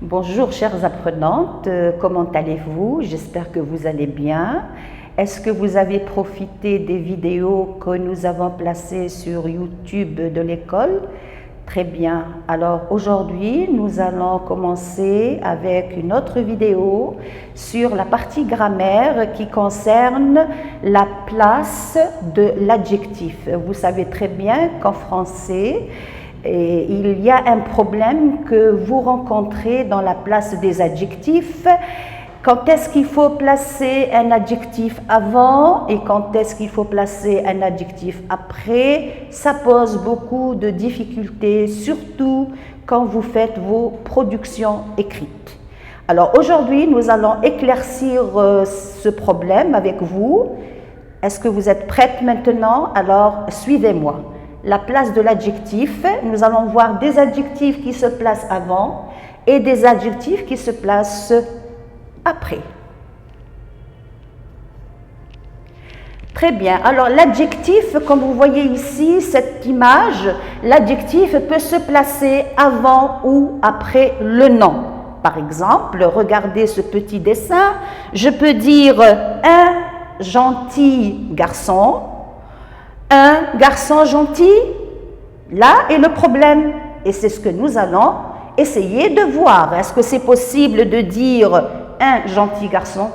Bonjour chères apprenantes, comment allez-vous? J'espère que vous allez bien. Est-ce que vous avez profité des vidéos que nous avons placées sur YouTube de l'école? Très bien. Alors aujourd'hui, nous allons commencer avec une autre vidéo sur la partie grammaire qui concerne la place de l'adjectif. Vous savez très bien qu'en français, il y a un problème que vous rencontrez dans la place des adjectifs. Quand est-ce qu'il faut placer un adjectif avant et quand est-ce qu'il faut placer un adjectif après? Ça pose beaucoup de difficultés, surtout quand vous faites vos productions écrites. Alors aujourd'hui, nous allons éclaircir ce problème avec vous. Est-ce que vous êtes prêtes maintenant? Alors suivez-moi. La place de l'adjectif, nous allons voir des adjectifs qui se placent avant et des adjectifs qui se placent après. Très bien. Alors l'adjectif, comme vous voyez ici, cette image, l'adjectif peut se placer avant ou après le nom. Par exemple, regardez ce petit dessin. Je peux dire un gentil garçon. Un garçon gentil, là est le problème. Et c'est ce que nous allons essayer de voir. Est-ce que c'est possible de dire un gentil garçon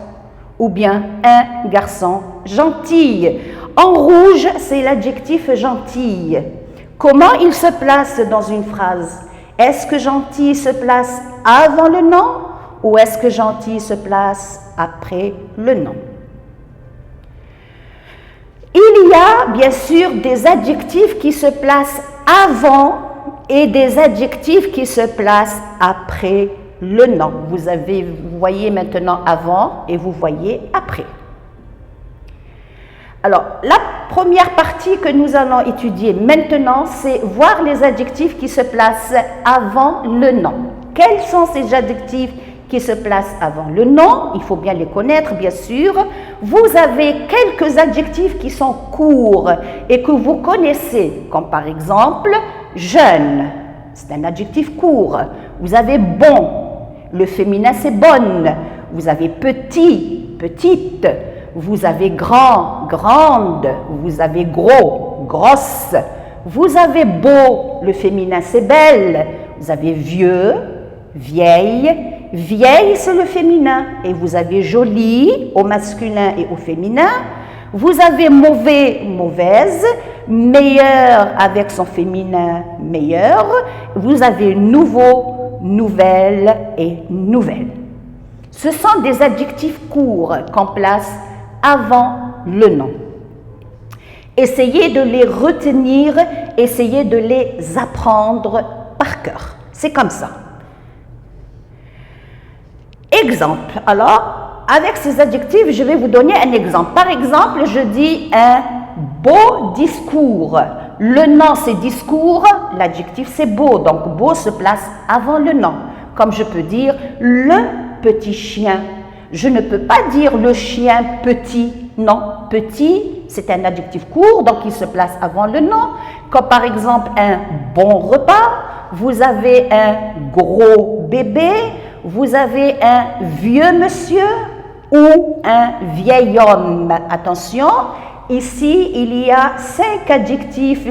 ou bien un garçon gentil? En rouge, c'est l'adjectif gentil. Comment il se place dans une phrase? Est-ce que gentil se place avant le nom ou est-ce que gentil se place après le nom? Il y a bien sûr des adjectifs qui se placent avant et des adjectifs qui se placent après le nom. Vous voyez maintenant avant et vous voyez après. Alors, la première partie que nous allons étudier maintenant, c'est voir les adjectifs qui se placent avant le nom. Quels sont ces adjectifs qui se placent avant le nom? Il faut bien les connaître, bien sûr. Vous avez quelques adjectifs qui sont courts et que vous connaissez, comme par exemple jeune, c'est un adjectif court. Vous avez bon, le féminin c'est bonne. Vous avez petit, petite. Vous avez grand, grande. Vous avez gros, grosse. Vous avez beau, le féminin c'est belle. Vous avez vieux, vieille. Vieille, c'est le féminin. Et vous avez joli au masculin et au féminin. Vous avez mauvais, mauvaise. Meilleur avec son féminin, meilleur. Vous avez nouveau, nouvelle et nouvelle. Ce sont des adjectifs courts qu'on place avant le nom. Essayez de les retenir, essayez de les apprendre par cœur. C'est comme ça. Exemple. Alors, avec ces adjectifs, je vais vous donner un exemple. Par exemple, je dis un beau discours. Le nom, c'est discours. L'adjectif, c'est beau. Donc, beau se place avant le nom. Comme je peux dire le petit chien. Je ne peux pas dire le chien petit. Non, petit, c'est un adjectif court, donc il se place avant le nom. Comme par exemple, un bon repas. Vous avez un gros bébé. Vous avez un vieux monsieur ou un vieil homme. Attention, ici, il y a 5 adjectifs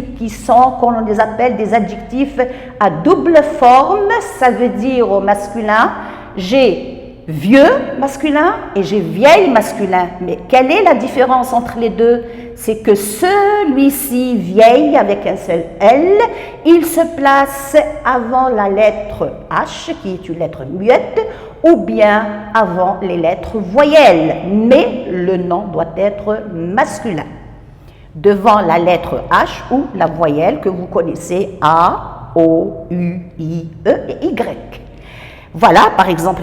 qu'on les appelle des adjectifs à double forme. Ça veut dire au masculin, j'ai vieux masculin et j'ai vieille masculin. Mais quelle est la différence entre les deux? C'est que celui-ci, vieille avec un seul L, il se place avant la lettre H, qui est une lettre muette, ou bien avant les lettres voyelles. Mais le nom doit être masculin. Devant la lettre H ou la voyelle que vous connaissez A, O, U, I, E et Y. Voilà, par exemple,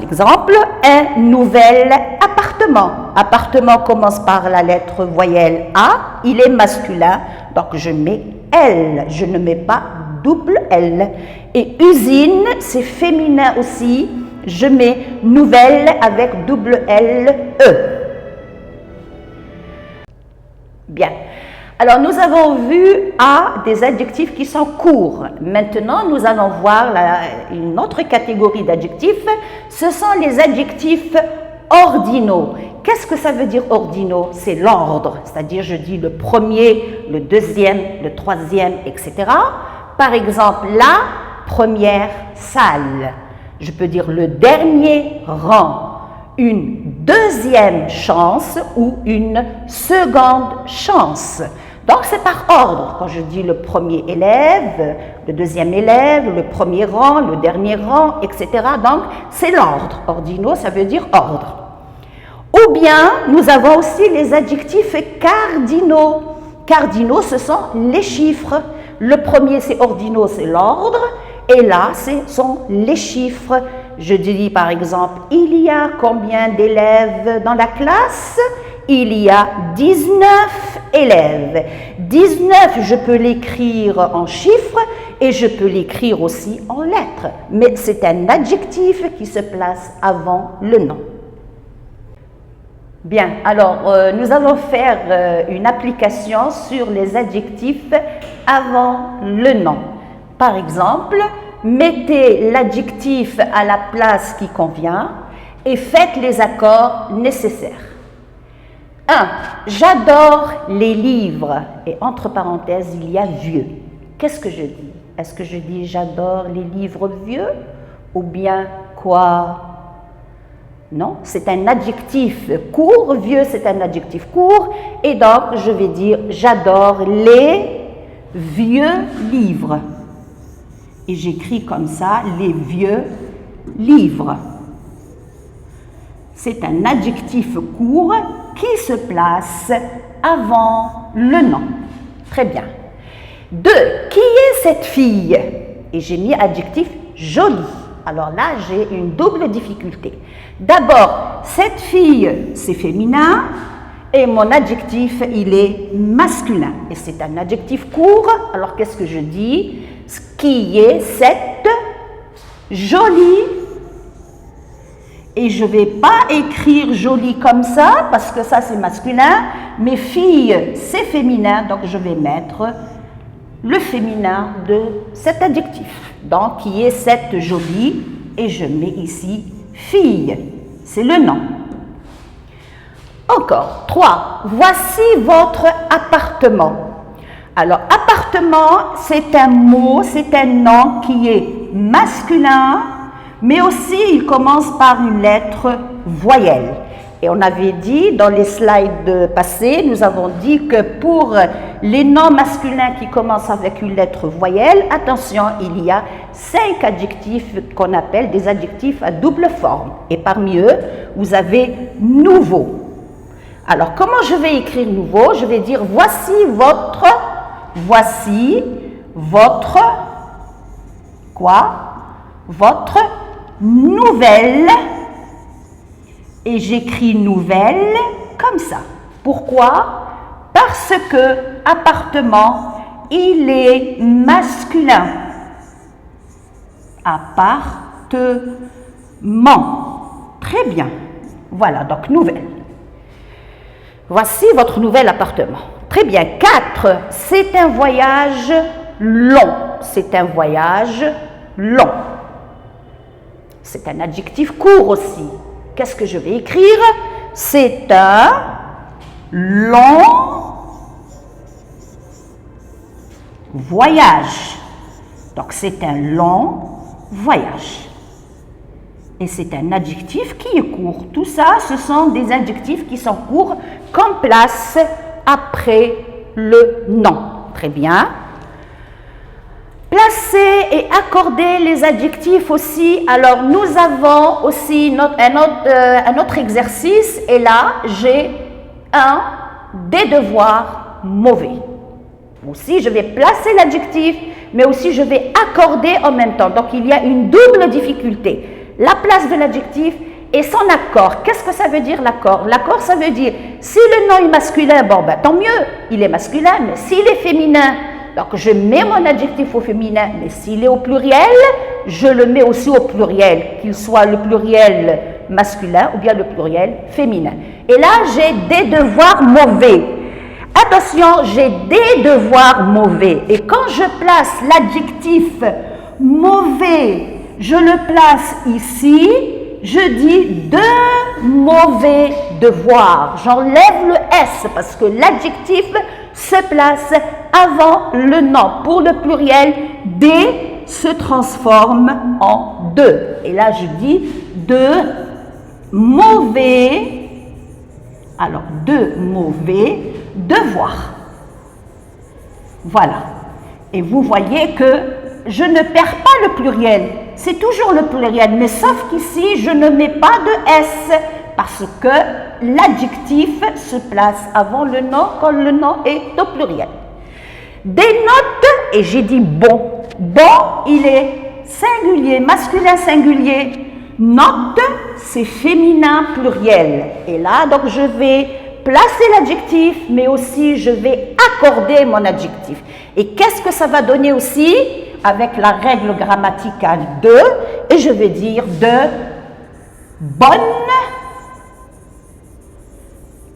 un nouvel appartement. Appartement commence par la lettre voyelle A, il est masculin, donc je mets L, je ne mets pas double L. Et usine, c'est féminin aussi, je mets nouvelle avec double L, E. Bien. Alors, nous avons vu des adjectifs qui sont courts. Maintenant, nous allons voir une autre catégorie d'adjectifs. Ce sont les adjectifs ordinaux. Qu'est-ce que ça veut dire ordinaux? C'est l'ordre, c'est-à-dire je dis le premier, le deuxième, le troisième, etc. Par exemple, la première salle. Je peux dire le dernier rang. Une deuxième chance ou une seconde chance. Donc, c'est par ordre. Quand je dis le premier élève, le deuxième élève, le premier rang, le dernier rang, etc. Donc, c'est l'ordre. Ordinaux, ça veut dire ordre. Ou bien, nous avons aussi les adjectifs cardinaux. Cardinaux, ce sont les chiffres. Le premier, c'est ordinaux, c'est l'ordre. Et là, ce sont les chiffres. Je dis par exemple, il y a combien d'élèves dans la classe? Il y a 19 élèves. 19, je peux l'écrire en chiffres et je peux l'écrire aussi en lettres. Mais c'est un adjectif qui se place avant le nom. Bien, alors nous allons faire une application sur les adjectifs avant le nom. Par exemple, mettez l'adjectif à la place qui convient et faites les accords nécessaires. 1. J'adore les livres. Et entre parenthèses, il y a vieux. Qu'est-ce que je dis? Est-ce que je dis j'adore les livres vieux? Ou bien quoi? Non, c'est un adjectif court. Vieux, c'est un adjectif court. Et donc, je vais dire j'adore les vieux livres. Et j'écris comme ça, les vieux livres. C'est un adjectif court qui se place avant le nom. Très bien. 2. Qui est cette fille? Et j'ai mis adjectif jolie. Alors là, j'ai une double difficulté. D'abord, cette fille, c'est féminin. Et mon adjectif, il est masculin. Et c'est un adjectif court. Alors, qu'est-ce que je dis? Qui est cette jolie? Et je ne vais pas écrire jolie comme ça, parce que ça, c'est masculin. Mais fille, c'est féminin. Donc, je vais mettre le féminin de cet adjectif. Donc, qui est cette jolie? Et je mets ici fille. C'est le nom. Encore, 3. Voici votre appartement. Alors, appartement, c'est un mot, c'est un nom qui est masculin, mais aussi il commence par une lettre voyelle. Et on avait dit, dans les slides passés, nous avons dit que pour les noms masculins qui commencent avec une lettre voyelle, attention, il y a 5 adjectifs qu'on appelle des adjectifs à double forme. Et parmi eux, vous avez nouveau. Alors, comment je vais écrire nouveau? Je vais dire voici votre quoi? Votre nouvelle. Et j'écris nouvelle comme ça. Pourquoi? Parce que appartement, il est masculin. Appartement. Très bien. Voilà, donc nouvelle. Voici votre nouvel appartement. Très bien. 4. C'est un voyage long. C'est un voyage long. C'est un adjectif court aussi. Qu'est-ce que je vais écrire? C'est un long voyage. Donc, c'est un long voyage. Et c'est un adjectif qui est court. Tout ça, ce sont des adjectifs qui sont courts, qu'on place après le nom. Très bien. Placer et accorder les adjectifs aussi. Alors, nous avons aussi un autre exercice. Et là, j'ai des devoirs mauvais. Aussi, je vais placer l'adjectif, mais aussi je vais accorder en même temps. Donc, il y a une double difficulté. La place de l'adjectif et son accord. Qu'est-ce que ça veut dire l'accord? L'accord, ça veut dire, si le nom est masculin, bon, ben, tant mieux, il est masculin, mais s'il est féminin, donc je mets mon adjectif au féminin, mais s'il est au pluriel, je le mets aussi au pluriel, qu'il soit le pluriel masculin ou bien le pluriel féminin. Et là, j'ai des devoirs mauvais. Attention, j'ai des devoirs mauvais. Et quand je place l'adjectif mauvais, je le place ici, je dis de mauvais devoirs. J'enlève le S parce que l'adjectif se place avant le nom. Pour le pluriel, des se transforme en de. Et là, je dis de mauvais, alors de mauvais devoirs. Voilà. Et vous voyez que je ne perds pas le pluriel. C'est toujours le pluriel, mais sauf qu'ici, je ne mets pas de S parce que l'adjectif se place avant le nom quand le nom est au pluriel. Des notes, et j'ai dit bon. Bon, il est singulier, masculin singulier. Note, c'est féminin pluriel. Et là, donc, je vais placer l'adjectif, mais aussi je vais accorder mon adjectif. Et qu'est-ce que ça va donner aussi? Avec la règle grammaticale de, et je vais dire de bonne.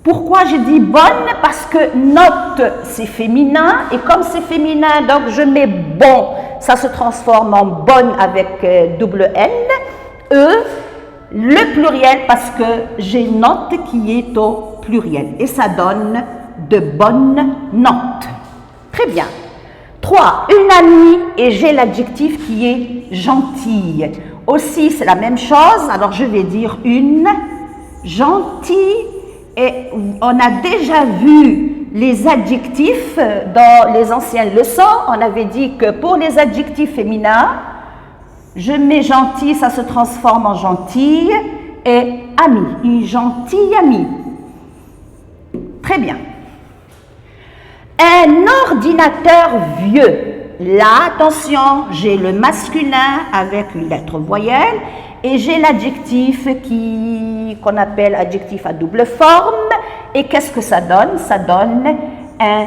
Pourquoi je dis bonne? Parce que note, c'est féminin, et comme c'est féminin, donc je mets bon, ça se transforme en bonne avec double N. Le pluriel, parce que j'ai note qui est au pluriel, et ça donne de bonnes notes. Très bien. 3. Une amie, et j'ai l'adjectif qui est gentille. Aussi, c'est la même chose, alors je vais dire une gentille. Et on a déjà vu les adjectifs dans les anciennes leçons. On avait dit que pour les adjectifs féminins, je mets gentil, ça se transforme en gentille, et ami, une gentille amie. Très bien. Un ordinateur vieux. Là, attention, j'ai le masculin avec une lettre voyelle et j'ai l'adjectif qu'on appelle adjectif à double forme. Et qu'est-ce que ça donne? Ça donne un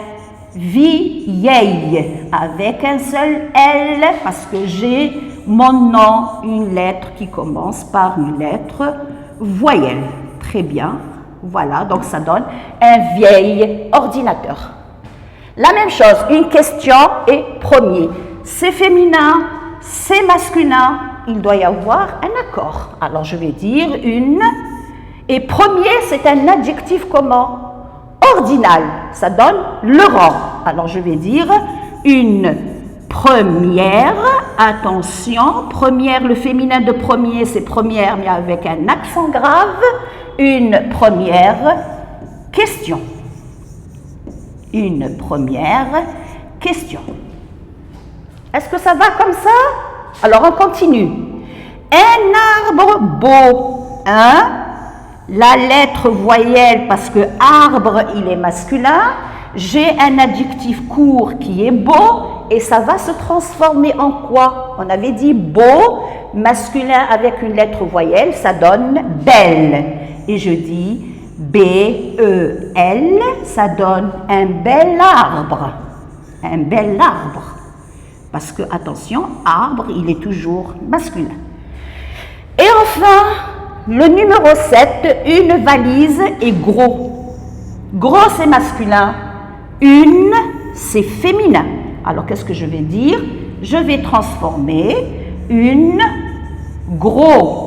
vieille avec un seul L parce que j'ai mon nom, une lettre qui commence par une lettre voyelle. Très bien. Voilà, donc ça donne un vieil ordinateur. La même chose, une question est premier. C'est féminin, c'est masculin, il doit y avoir un accord. Alors je vais dire une. Et premier, c'est un adjectif comment? Ordinal, ça donne le rang. Alors je vais dire une première, attention, première, le féminin de premier, c'est première, mais avec un accent grave. Une première question. Une première question. Est-ce que ça va comme ça? Alors on continue. Un arbre beau. Hein? La lettre voyelle, parce que arbre, il est masculin. J'ai un adjectif court qui est beau et ça va se transformer en quoi? On avait dit beau, masculin avec une lettre voyelle, ça donne belle. Et je dis B-E-L, ça donne un bel arbre. Un bel arbre. Parce que, attention, arbre, il est toujours masculin. Et enfin, le numéro 7, une valise est gros. Gros, c'est masculin. Une, c'est féminin. Alors, qu'est-ce que je vais dire? Je vais transformer une gros.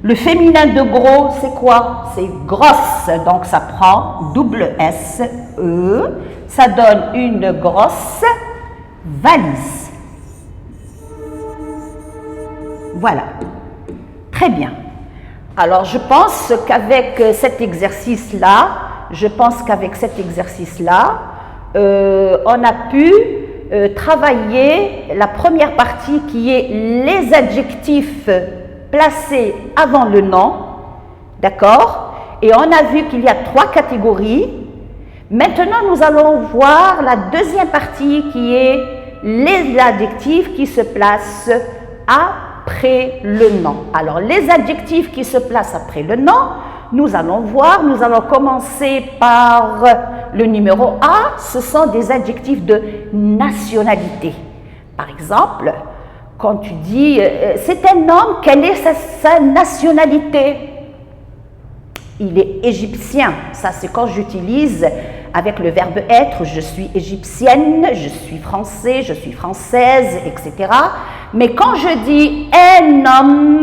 Le féminin de gros, c'est quoi? C'est grosse. Donc, ça prend double S-E. Ça donne une grosse valise. Voilà. Très bien. Alors, je pense qu'avec cet exercice-là, on a pu travailler la première partie qui est les adjectifs placés avant le nom, d'accord? Et on a vu qu'il y a 3 catégories. Maintenant, nous allons voir la deuxième partie qui est les adjectifs qui se placent après le nom. Alors, les adjectifs qui se placent après le nom, nous allons voir, nous allons commencer par le numéro A, ce sont des adjectifs de nationalité. Par exemple, quand tu dis c'est un homme, quelle est sa nationalité? Il est égyptien. Ça, c'est quand j'utilise avec le verbe être, je suis égyptienne, je suis français, je suis française, etc. Mais quand je dis un homme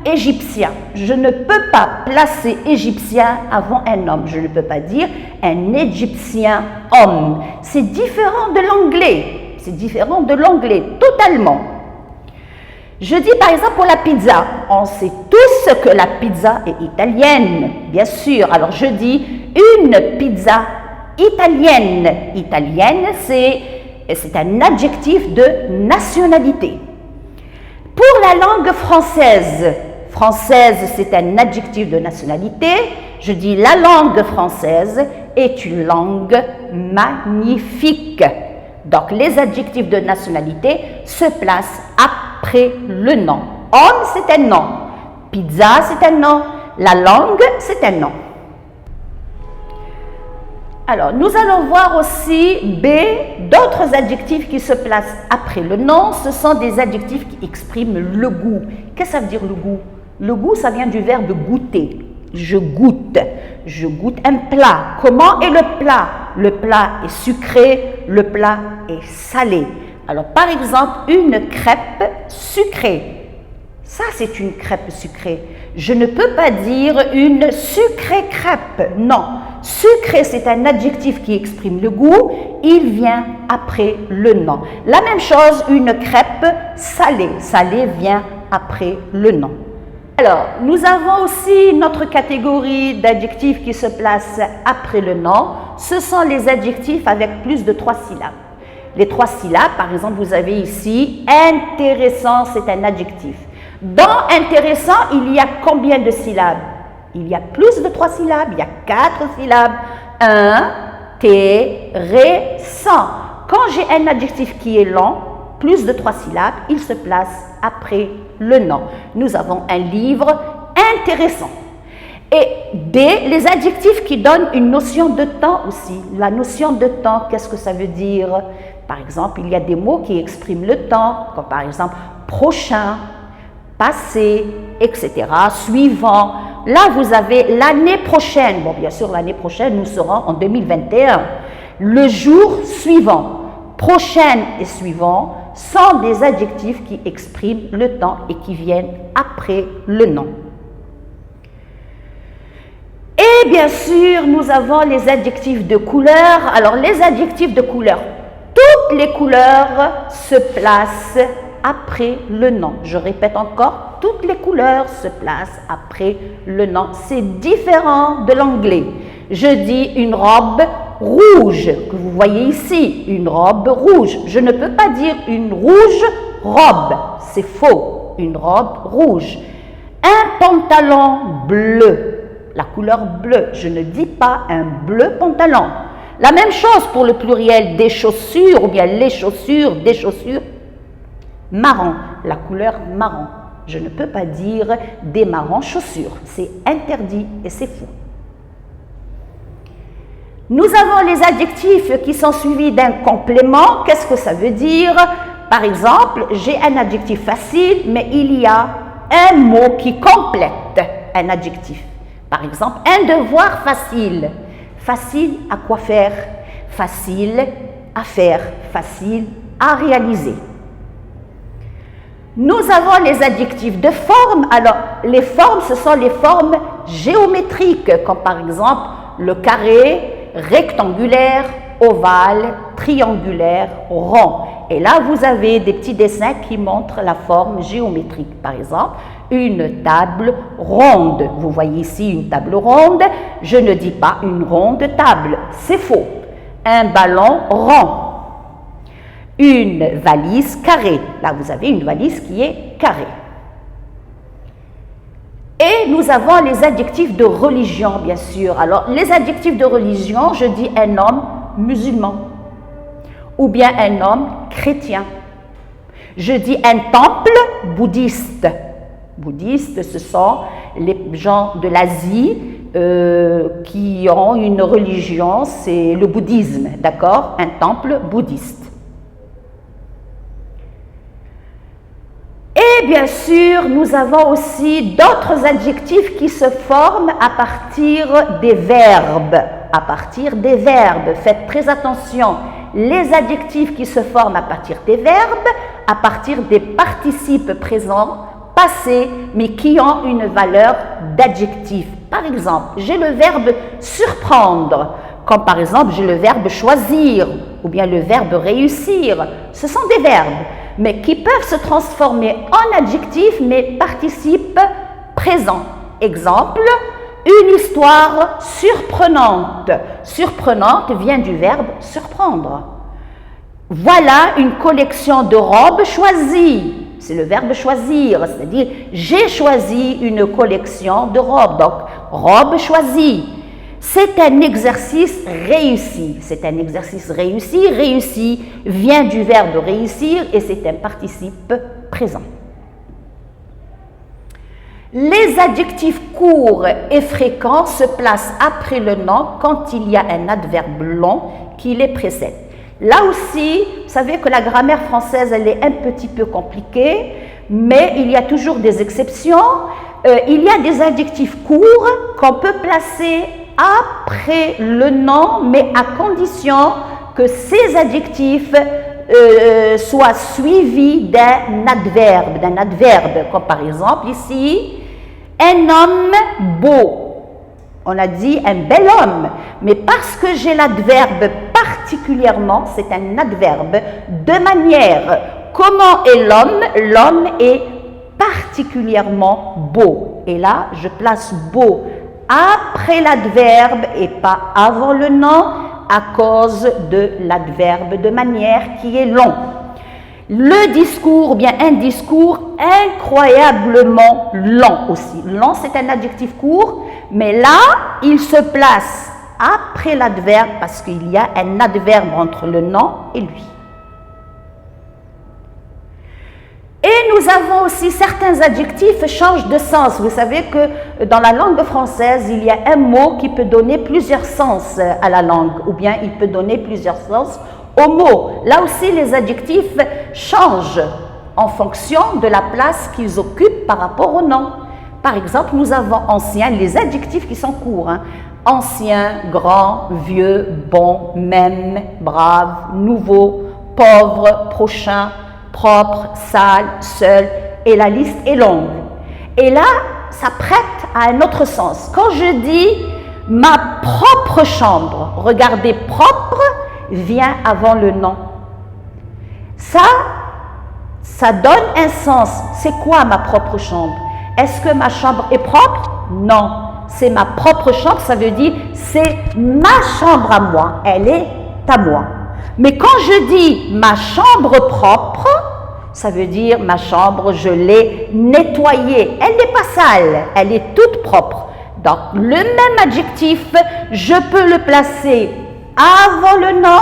égyptien, je ne peux pas placer égyptien avant un homme. Je ne peux pas dire un égyptien homme. C'est différent de l'anglais. C'est différent de l'anglais, totalement. Je dis par exemple pour la pizza, on sait tous que la pizza est italienne, bien sûr. Alors je dis une pizza italienne. Italienne, c'est un adjectif de nationalité. Pour la langue française, française c'est un adjectif de nationalité. Je dis la langue française est une langue magnifique. Donc les adjectifs de nationalité se placent après le nom. Homme, c'est un nom. Pizza, c'est un nom. La langue, c'est un nom. Alors, nous allons voir aussi B, d'autres adjectifs qui se placent après le nom. Ce sont des adjectifs qui expriment le goût. Qu'est-ce que ça veut dire le goût? Le goût, ça vient du verbe goûter. Je goûte un plat. Comment est le plat? Le plat est sucré, le plat est salé. Alors, par exemple, une crêpe sucrée. Ça, c'est une crêpe sucrée. Je ne peux pas dire une sucrée crêpe. Non. Sucré, c'est un adjectif qui exprime le goût. Il vient après le nom. La même chose, une crêpe salée. Salée vient après le nom. Alors, nous avons aussi notre catégorie d'adjectifs qui se placent après le nom. Ce sont les adjectifs avec plus de 3 syllabes. Les 3 syllabes, par exemple, vous avez ici intéressant, c'est un adjectif. Dans intéressant, il y a combien de syllabes? Il y a plus de 3 syllabes, il y a 4 syllabes. Intéressant. Quand j'ai un adjectif qui est long, plus de 3 syllabes, il se place après le nom. Nous avons un livre intéressant. Et D, les adjectifs qui donnent une notion de temps aussi. La notion de temps, qu'est-ce que ça veut dire? Par exemple, il y a des mots qui expriment le temps, comme par exemple prochain, passé, etc., suivant. Là, vous avez l'année prochaine. Bon, bien sûr, l'année prochaine, nous serons en 2021. Le jour suivant, prochaine et suivant sont des adjectifs qui expriment le temps et qui viennent après le nom. Et bien sûr, nous avons les adjectifs de couleur. Alors, les adjectifs de couleur, toutes les couleurs se placent après le nom. Je répète encore, toutes les couleurs se placent après le nom. C'est différent de l'anglais. Je dis une robe rouge, que vous voyez ici, une robe rouge. Je ne peux pas dire une rouge robe, c'est faux, une robe rouge. Un pantalon bleu, la couleur bleue, je ne dis pas un bleu pantalon. La même chose pour le pluriel des chaussures ou bien les chaussures, des chaussures marron, la couleur marron. Je ne peux pas dire des marrons chaussures, c'est interdit et c'est faux. Nous avons les adjectifs qui sont suivis d'un complément. Qu'est-ce que ça veut dire? Par exemple, j'ai un adjectif facile, mais il y a un mot qui complète un adjectif. Par exemple, un devoir facile. Facile à quoi faire? Facile à faire, facile à réaliser. Nous avons les adjectifs de forme. Alors, les formes, ce sont les formes géométriques, comme par exemple le carré, rectangulaire, ovale, triangulaire, rond. Et là, vous avez des petits dessins qui montrent la forme géométrique. Par exemple, une table ronde. Vous voyez ici une table ronde. Je ne dis pas une ronde table, c'est faux. Un ballon rond. Une valise carrée. Là, vous avez une valise qui est carrée. Et nous avons les adjectifs de religion, bien sûr. Alors, les adjectifs de religion, je dis un homme musulman ou bien un homme chrétien. Je dis un temple bouddhiste. Bouddhistes, ce sont les gens de l'Asie qui ont une religion, c'est le bouddhisme, d'accord? Un temple bouddhiste. Et bien sûr, nous avons aussi d'autres adjectifs qui se forment à partir des verbes. à partir des verbes. Faites très attention. Les adjectifs qui se forment à partir des verbes, à partir des participes présents, passés, mais qui ont une valeur d'adjectif. Par exemple, j'ai le verbe surprendre, comme par exemple j'ai le verbe choisir, ou bien le verbe réussir. Ce sont des verbes, mais qui peuvent se transformer en adjectifs, mais participes présents. Exemple, une histoire surprenante. Surprenante vient du verbe surprendre. Voilà une collection de robes choisies. C'est le verbe choisir, c'est-à-dire j'ai choisi une collection de robes. Donc, robe choisie. C'est un exercice réussi. C'est un exercice réussi. Réussi vient du verbe réussir et c'est un participe présent. Les adjectifs courts et fréquents se placent après le nom quand il y a un adverbe long qui les précède. Là aussi, vous savez que la grammaire française, elle est un petit peu compliquée, mais il y a toujours des exceptions. Il y a des adjectifs courts qu'on peut placer après le nom, mais à condition que ces adjectifs soient suivis d'un adverbe, comme par exemple ici, un homme beau. On a dit un bel homme, mais parce que j'ai l'adverbe particulièrement, c'est un adverbe de manière. Comment est l'homme? L'homme est particulièrement beau. Et là, je place beau après l'adverbe et pas avant le nom à cause de l'adverbe de manière qui est long. Le discours, bien un discours incroyablement long aussi. Long, c'est un adjectif court, mais là, il se place après l'adverbe parce qu'il y a un adverbe entre le nom et lui. Et nous avons aussi certains adjectifs changent de sens. Vous savez que dans la langue française, il y a un mot qui peut donner plusieurs sens à la langue, ou bien il peut donner plusieurs sens au mot. Là aussi, les adjectifs changent en fonction de la place qu'ils occupent par rapport au nom. Par exemple, nous avons ancien, les adjectifs qui sont courts. Ancien, grand, vieux, bon, même, brave, nouveau, pauvre, prochain, propre, sale, seul, et la liste est longue. Et là, ça prête à un autre sens. Quand je dis ma propre chambre, regardez, propre vient avant le nom. Ça donne un sens. C'est quoi ma propre chambre? Est-ce que ma chambre est propre? Non. C'est ma propre chambre, ça veut dire c'est ma chambre à moi. Elle est à moi. Mais quand je dis ma chambre propre, ça veut dire ma chambre, je l'ai nettoyée. Elle n'est pas sale, elle est toute propre. Donc, le même adjectif, je peux le placer avant le nom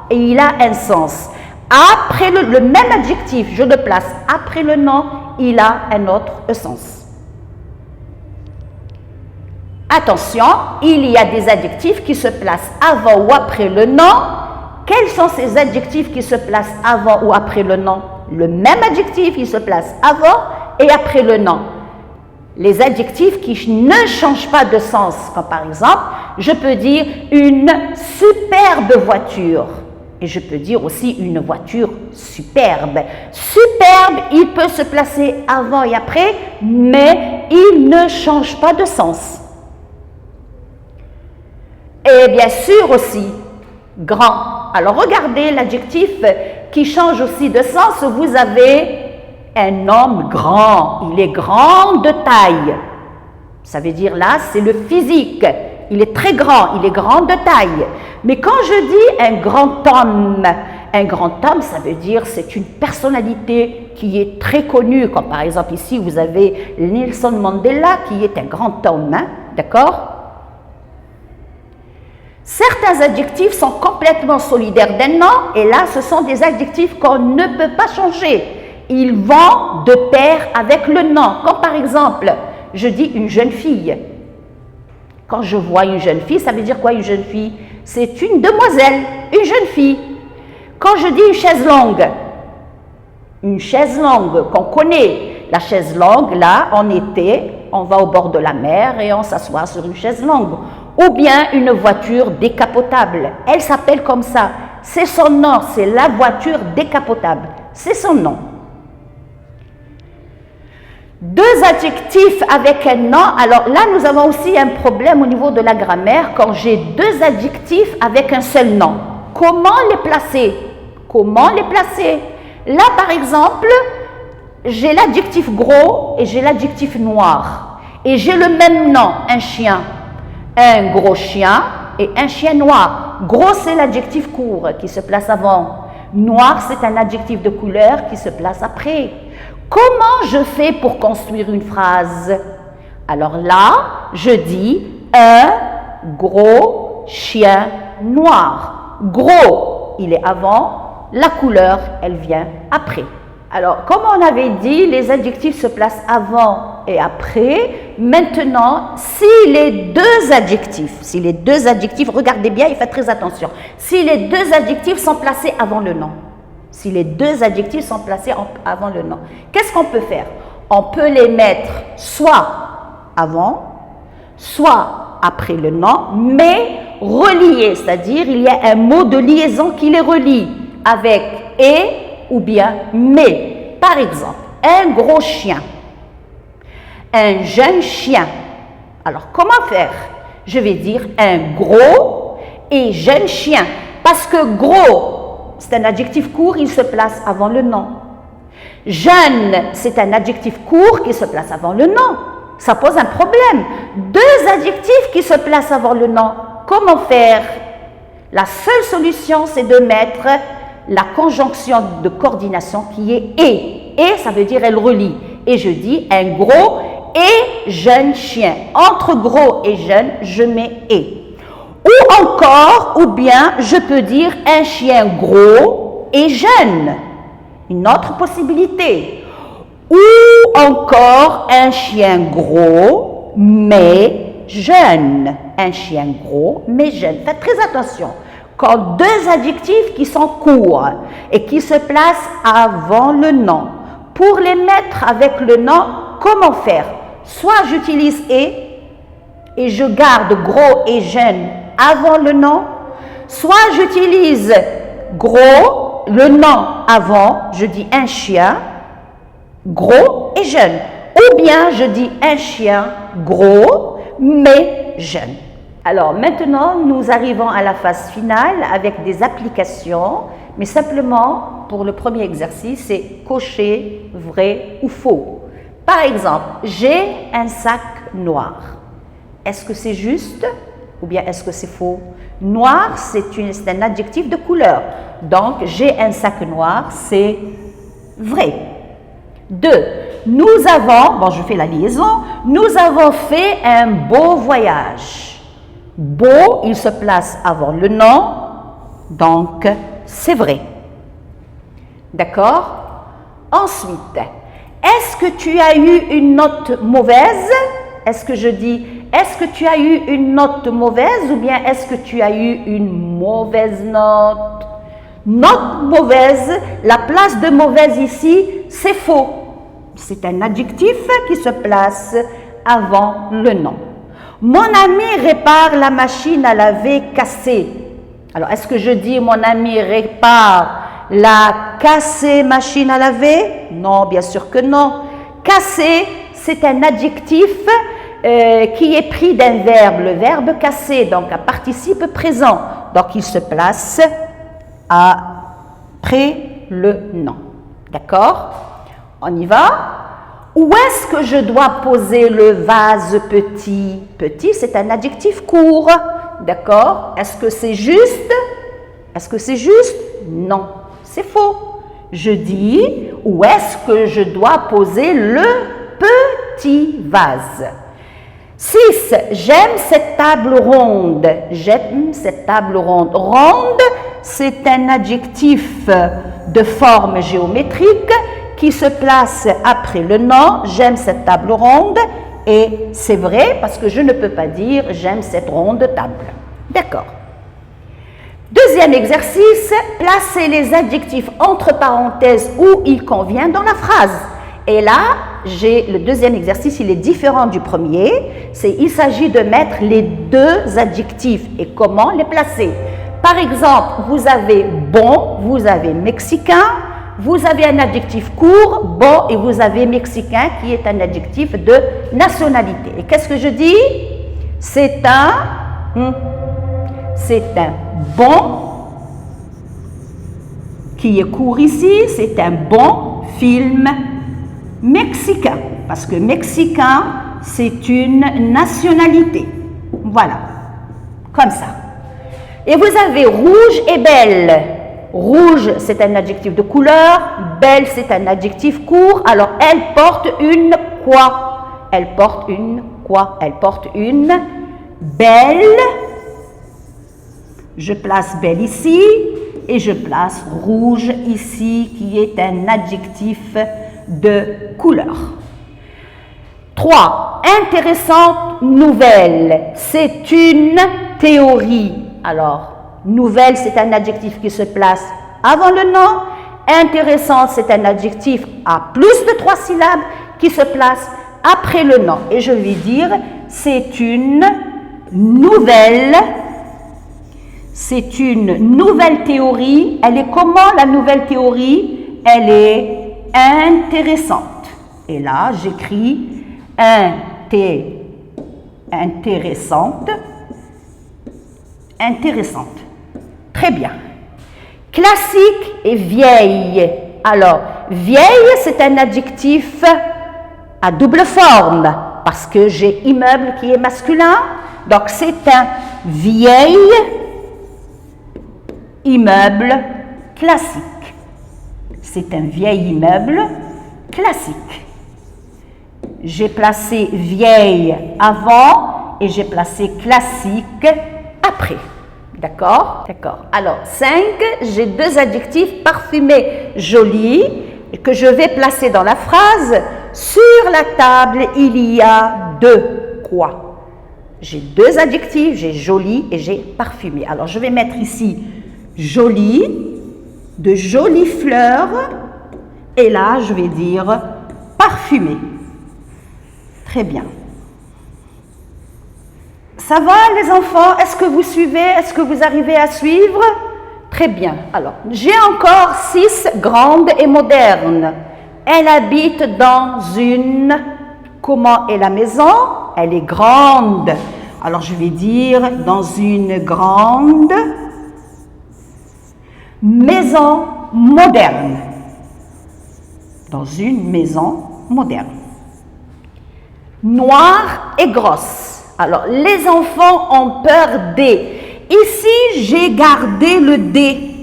et il a un sens. Après le même adjectif, je le place après le nom, il a un autre sens. Attention, il y a des adjectifs qui se placent avant ou après le nom. Quels sont ces adjectifs qui se placent avant ou après le nom? Le même adjectif, il se place avant et après le nom. Les adjectifs qui ne changent pas de sens, comme par exemple, je peux dire une superbe voiture. Et je peux dire aussi une voiture superbe. Superbe, il peut se placer avant et après, mais il ne change pas de sens. Et bien sûr aussi, grand. Alors regardez l'adjectif qui change aussi de sens. Vous avez un homme grand. Il est grand de taille. Ça veut dire là, c'est le physique. Il est très grand, il est grand de taille. Mais quand je dis un grand homme, ça veut dire c'est une personnalité qui est très connue. Comme par exemple ici, vous avez Nelson Mandela qui est un grand homme, d'accord? Certains adjectifs sont complètement solidaires d'un nom, et là, ce sont des adjectifs qu'on ne peut pas changer. Ils vont de pair avec le nom. Comme par exemple, je dis une jeune fille. Quand je vois une jeune fille, ça veut dire quoi une jeune fille? C'est une demoiselle, une jeune fille. Quand je dis une chaise longue qu'on connaît, la chaise longue, là, en été, on va au bord de la mer et on s'assoit sur une chaise longue. ou bien une voiture décapotable. Elle s'appelle comme ça. C'est son nom, c'est la voiture décapotable. C'est son nom. Deux adjectifs avec un nom. Alors là, nous avons aussi un problème au niveau de la grammaire quand j'ai deux adjectifs avec un seul nom. Comment les placer? Comment les placer? Là, par exemple, j'ai l'adjectif gros et j'ai l'adjectif noir. Et j'ai le même nom, un chien. Un gros chien et un chien noir. Gros, c'est l'adjectif court qui se place avant. Noir, c'est un adjectif de couleur qui se place après. Comment je fais pour construire une phrase? Alors là, je dis un gros chien noir. Gros, il est avant, la couleur, elle vient après. Alors, comme on avait dit, les adjectifs se placent avant et après. Maintenant, si les deux adjectifs, regardez bien et faites très attention, si les deux adjectifs sont placés avant le nom, si les deux adjectifs sont placés avant le nom, qu'est-ce qu'on peut faire? On peut les mettre soit avant, soit après le nom, mais reliés, c'est-à-dire il y a un mot de liaison qui les relie avec « et » ou bien « mais ». Par exemple, un gros chien, un jeune chien. Alors, comment faire? Je vais dire un gros et jeune chien, parce que gros, c'est un adjectif court, il se place avant le nom. Jeune, c'est un adjectif court qui se place avant le nom. Ça pose un problème. Deux adjectifs qui se placent avant le nom. Comment faire? La seule solution, c'est de mettre la conjonction de coordination qui est « et ». Et, ça veut dire elle relie. Et je dis un gros et jeune chien. Entre gros et jeune, je mets « et ». Ou encore, ou bien, je peux dire un chien gros et jeune. Une autre possibilité. Ou encore un chien gros mais jeune. Un chien gros mais jeune. Faites très attention. Quand deux adjectifs qui sont courts et qui se placent avant le nom, pour les mettre avec le nom, comment faire? Soit j'utilise « et je garde gros et jeune avant le nom, soit j'utilise gros, le nom avant, je dis un chien, gros et jeune. Ou bien je dis un chien gros mais jeune. Alors maintenant, nous arrivons à la phase finale avec des applications, mais simplement pour le premier exercice, c'est cocher vrai ou faux. Par exemple, j'ai un sac noir. Est-ce que c'est juste ou bien est-ce que c'est faux? Noir, c'est un adjectif de couleur. Donc, j'ai un sac noir, c'est vrai. 2. Nous avons, bon, je fais la liaison, nous avons fait un beau voyage. Beau, il se place avant le nom, donc c'est vrai. D'accord? Ensuite, est-ce que tu as eu une note mauvaise? Est-ce que je dis, est-ce que tu as eu une note mauvaise ou bien est-ce que tu as eu une mauvaise note? Note mauvaise, la place de mauvaise ici, c'est faux. C'est un adjectif qui se place avant le nom. Mon ami répare la machine à laver cassée. Alors, est-ce que je dis mon ami répare la cassée machine à laver? Non, bien sûr que non. Casser, c'est un adjectif qui est pris d'un verbe, le verbe casser, donc un participe présent. Donc, il se place après le nom. D'accord? On y va? Où est-ce que je dois poser le vase petit? Petit, c'est un adjectif court. D'accord? Est-ce que c'est juste? Est-ce que c'est juste? Non, c'est faux. Je dis, où est-ce que je dois poser le petit vase? 6. J'aime cette table ronde. J'aime cette table ronde. Ronde, c'est un adjectif de forme géométrique qui se place après le nom. J'aime cette table ronde. Et c'est vrai parce que je ne peux pas dire j'aime cette ronde table. D'accord. Deuxième exercice, placez les adjectifs entre parenthèses où il convient dans la phrase. Et là, j'ai le deuxième exercice, il est différent du premier. Il s'agit de mettre les deux adjectifs et comment les placer. Par exemple, vous avez bon, vous avez mexicain, vous avez un adjectif court, bon, et vous avez mexicain qui est un adjectif de nationalité. Et qu'est-ce que je dis? C'est un bon qui est court ici, c'est un bon film mexicain, parce que mexicain, c'est une nationalité. Voilà, comme ça. Et vous avez rouge et belle. Rouge, c'est un adjectif de couleur. Belle, c'est un adjectif court. Alors, elle porte une quoi? Elle porte une quoi? Elle porte une belle. Je place belle ici et je place rouge ici, qui est un adjectif de couleur. 3. Intéressante nouvelle. C'est une théorie. Alors, nouvelle, c'est un adjectif qui se place avant le nom. Intéressante, c'est un adjectif à plus de 3 syllabes qui se place après le nom. Et je vais dire, c'est une nouvelle. C'est une nouvelle théorie. Elle est comment la nouvelle théorie? Elle est intéressante. Et là, j'écris intéressante. Intéressante. Très bien. Classique et vieille. Alors, vieille, c'est un adjectif à double forme parce que j'ai immeuble qui est masculin. Donc, c'est un vieil immeuble classique. C'est un vieil immeuble classique. J'ai placé vieille avant et j'ai placé classique après. D'accord? D'accord. Alors, 5, j'ai 2 adjectifs parfumés, jolis, que je vais placer dans la phrase. Sur la table, il y a 2 quoi? J'ai 2 adjectifs, j'ai joli et j'ai parfumé. Alors, je vais mettre ici joli, de jolies fleurs, et là, je vais dire parfumé. Très bien. Ça va les enfants? Est-ce que vous suivez? Est-ce que vous arrivez à suivre? Très bien. Alors, j'ai encore 6 grandes et modernes. Elle habite dans une... Comment est la maison? Elle est grande. Alors, je vais dire dans une grande maison moderne. Dans une maison moderne. Noire et grosse. Alors, les enfants ont peur des. Ici, j'ai gardé le D.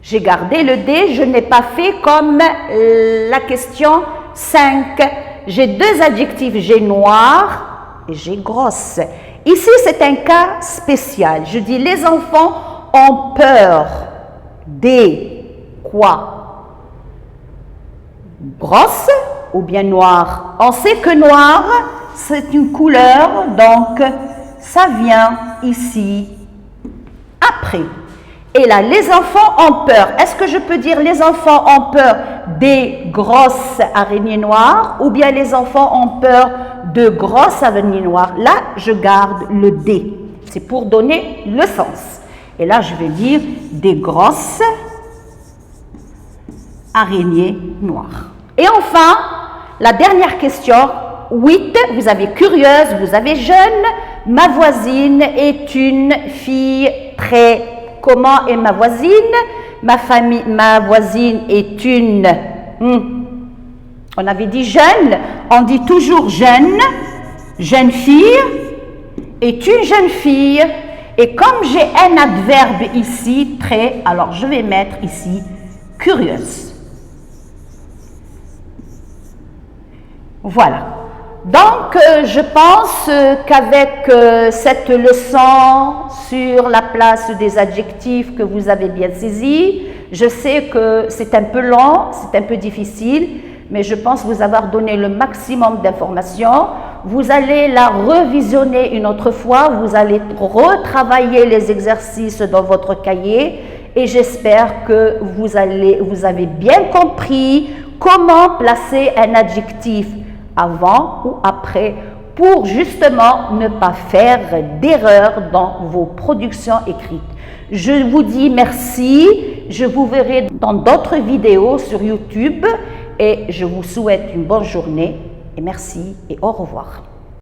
J'ai gardé le D, je n'ai pas fait comme la question 5. J'ai 2 adjectifs, j'ai noir et j'ai grosse. Ici, c'est un cas spécial. Je dis, les enfants ont peur des quoi? Grosse ou bien noir? On sait que noir, c'est une couleur, donc ça vient ici après. Et là, les enfants ont peur. Est-ce que je peux dire les enfants ont peur des grosses araignées noires ou bien les enfants ont peur de grosses araignées noires? Là, je garde le D. C'est pour donner le sens. Et là, je vais dire des grosses araignées noires. Et enfin, la dernière question. 8, vous avez curieuse, vous avez jeune. Ma voisine est une fille très... Comment est ma voisine? Ma voisine est une... On avait dit jeune, on dit toujours jeune. Jeune fille est une jeune fille. Et comme j'ai un adverbe ici, très, alors je vais mettre ici curieuse. Voilà. Donc, je pense qu'avec cette leçon sur la place des adjectifs que vous avez bien saisi, je sais que c'est un peu long, c'est un peu difficile, mais je pense vous avoir donné le maximum d'informations. Vous allez la revisionner une autre fois, vous allez retravailler les exercices dans votre cahier et j'espère que vous avez bien compris comment placer un adjectif avant ou après pour justement ne pas faire d'erreur dans vos productions écrites. Je vous dis merci, je vous verrai dans d'autres vidéos sur YouTube et je vous souhaite une bonne journée et merci et au revoir.